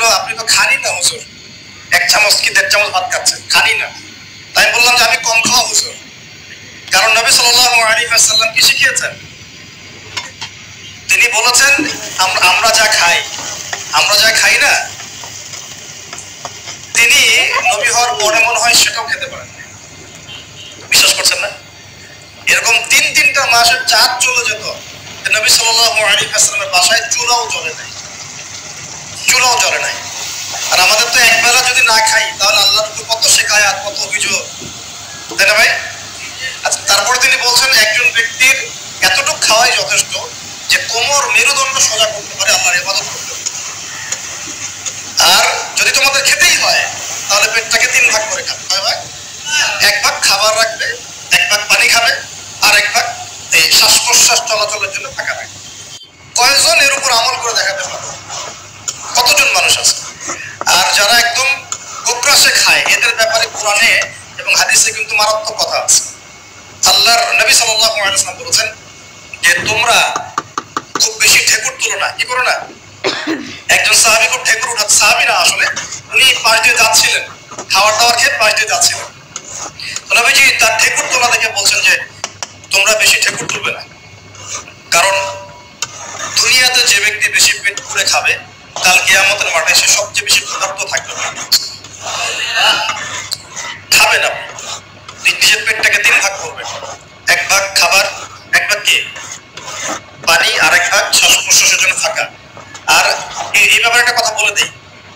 বলছিল আপনি তো খানি না হুজুর, 1 চামচ কি 1.5 চামচ ভাত খাচ্ছেন, খানি না। তাই বললাম যে আমি কম খাওয়া হুজুর, কারণ নবী সাল্লাল্লাহু আলাইহি ওয়াসাল্লাম কি শিখিয়েছেন? তিনি বলেছেন আমরা যা খাই না, তিনি নবী হওয়ার পরে মনে হয় সেটাও খেতে পারেন। বিশ্বাস করছেন না? এরকম 3-3টা মাসের চাঁদ চলে যেত, নবী সাল্লাল্লাহু আলাইহি ওয়াসাল্লামের বাসায় চুলাও জ্বলে নাই। আর আমাদের তো একবেলা যদি না খাই তাহলে আল্লাহর উপর কত শিকায়াত, কত অভিযোগ, তাই না ভাই? আচ্ছা, তারপর তিনি বলছেন একজন ব্যক্তির এতটুকু খাওয়াই যথেষ্ট যে কোমর মেরুদণ্ড সোজা করতে পারে, আল্লাহর ইবাদত করতে পারে। আর যদি তোমাদের খেতেই হয় তাহলে পেটটাকে 3 ভাগ করে খাবে। কয় ভাগ? 1 ভাগ খাবার রাখবে, 1 ভাগ পানি খাবে, আর 1 ভাগ এই শ্বাস প্রশ্বাস চলাচলের জন্য ফাঁকা রাখবে। কয়জন এর উপর আমল করে দেখাতে পারে? কতজন মানুষ আছে? আর যারা একদম গোগ্রাসে খায়, এদের ব্যাপারে কোরআনে এবং হাদিসে কিন্তু মারাত্মক কথা আছে। আল্লাহর নবী সাল্লাল্লাহু আলাইহি ওয়াসাল্লাম বলেছেন যে তোমরা খুব বেশি ঠেকুর তুলো না। কি করো না? একজন সাহাবী খুব ঠেকুর উঠাচ্ছে, সাহাবী না আসলে, উনি পাশ দিয়ে যাচ্ছিলেন, খাবার দাবার খেয়ে পাশ দিয়ে যাচ্ছিলেন। তো নবীজি তার ঠেকুর তোলা দেখে বলছেন যে তোমরা বেশি ঠেকুর তুলবে না, কারণ দুনিয়াতে যে ব্যক্তি বেশি পেট পুরে খাবে কাল কিয়ামতের মাঠে সে সবচেয়ে বেশি ক্ষুধার্ত থাকবে। খাবে না, নিজের পেটটাকে 3 ভাগ করবে, 1 ভাগ খাবার, 1 ভাগ কি পানি, আর 1 ভাগ শ্বাস প্রশ্বাসের জন্য ফাঁকা। আর এই ব্যাপারে একটা কথা বলে দিই,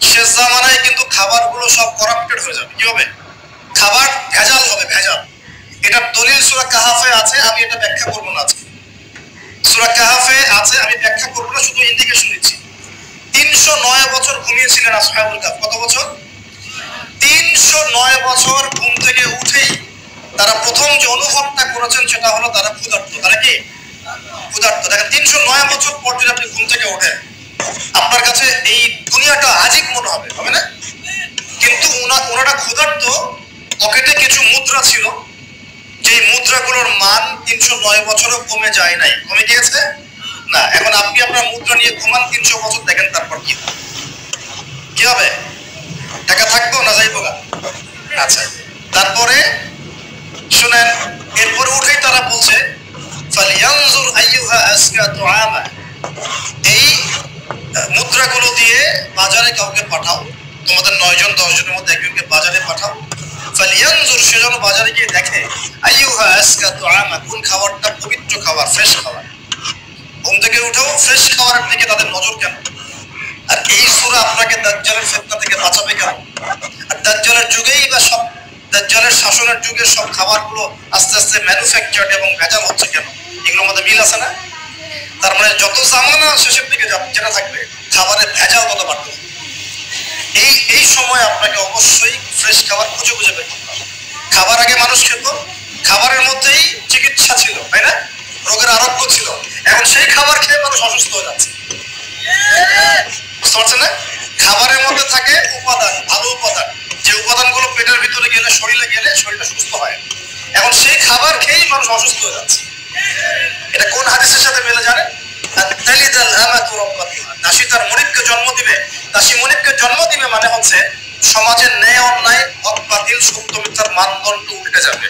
শেষ জামানায় কিন্তু খাবারগুলো সব করাপ্টেড হয়ে যাবে। কি হবে? খাবার ভেজাল হবে, ভেজাল। এটার দলিল সূরা কাহাফে আছে, আমি এটা ব্যাখ্যা করবো না আজকে। সূরা কাহাফে আছে, আমি ব্যাখ্যা করবো না, শুধু ইন্ডিকেশন দিচ্ছি। 309 বছর ঘুমিয়েছিলেন আসহাবুল কাহফ। কত বছর? 309 বছর ঘুম থেকে উঠেই তারা প্রথম যে অনুভবটা করেছেন সেটা হলো তারা ক্ষুধার্ত। তারা কি ক্ষুধার্ত? দেখেন, 309 বছর পর যদি আপনি ঘুম থেকে ওঠেন, আপনার কাছে এই দুনিয়াটা আজিব মনে হবে, হবে না? কিন্তু ওনারা ক্ষুধার্ত, পকেটে কিছু মুদ্রা ছিল, যেই মুদ্রাগুলোর মান 309 বছরও কমে যায় নাই। কমে গিয়েছে না। এখন আপনি আপনার মুদ্রা নিয়ে ঘুমান 300 বছর, দেখেন তারপর কি হবে? টাকা থাকবো না যাইবো গা? আচ্ছা, তারপরে শুনেন, এরপরে উঠেই তারা বলছে ফালিয়ানজুর আইয়ুহা আজকা তুআমা, এই মুদ্রাগুলো দিয়ে বাজারে কাউকে পাঠাও, তোমাদের 9 জন 10 জনের মধ্যে একজনকে বাজারে পাঠাও। ফালিয়ানজুর, সে যেন বাজারে গিয়ে দেখে আইয়ুহা আজকা তুআমা, কোন খাবারটা পবিত্র খাবার, ফ্রেশ খাবার। ঘুম থেকে উঠেও ফ্রেশ খাবারের দিকে তাদের নজর কেন? আর এই সূরা আপনাকে দাজ্জালের ফিতনা থেকে বাঁচাবে কেন? আর দাজ্জালের যুগেই বা সব দাজ্জালের শাসনের যুগে সব খাবারগুলো আস্তে আস্তে ম্যানুফ্যাকচার্ড এবং ভেজাল হচ্ছে কেন? এগুলোর মধ্যে মিল আছে না? তার মানে যত জামানা শেষের দিকে যেটা থাকবে, খাবারের ভেজাল তত বাড়বে। এই সময় আপনাকে অবশ্যই ফ্রেশ খাবার খুঁজে বের করতে হবে। খাবার আগে মানুষ খেত, খাবারের মধ্যেই চিকিৎসা ছিল, তাই না? রোগের আরোগ্য ছিল। এখন সেই খাবার খেয়ে মানুষ অসুস্থ হয়ে যাচ্ছে। বুঝতে পারছেন না? খাবারের মধ্যে থাকে উপাদান, ভালো উপাদান, যে উপাদানগুলো পেটের ভিতরে গেলে, শরীরে গেলে শরীরটা সুস্থ হয়। এখন সেই খাবার খেয়েই মানুষ অসুস্থ হয়ে যাচ্ছে। এটা কোন হাদিসের সাথে মিলে জানেন? দাসী তার মনিবকে জন্ম দিবে। দাসী মনিবকে জন্ম দিবে মানে হচ্ছে সমাজের ন্যায় অন্যায়, হক বাতিল, সত্য মিথ্যার মানদণ্ড উল্টে যাবে।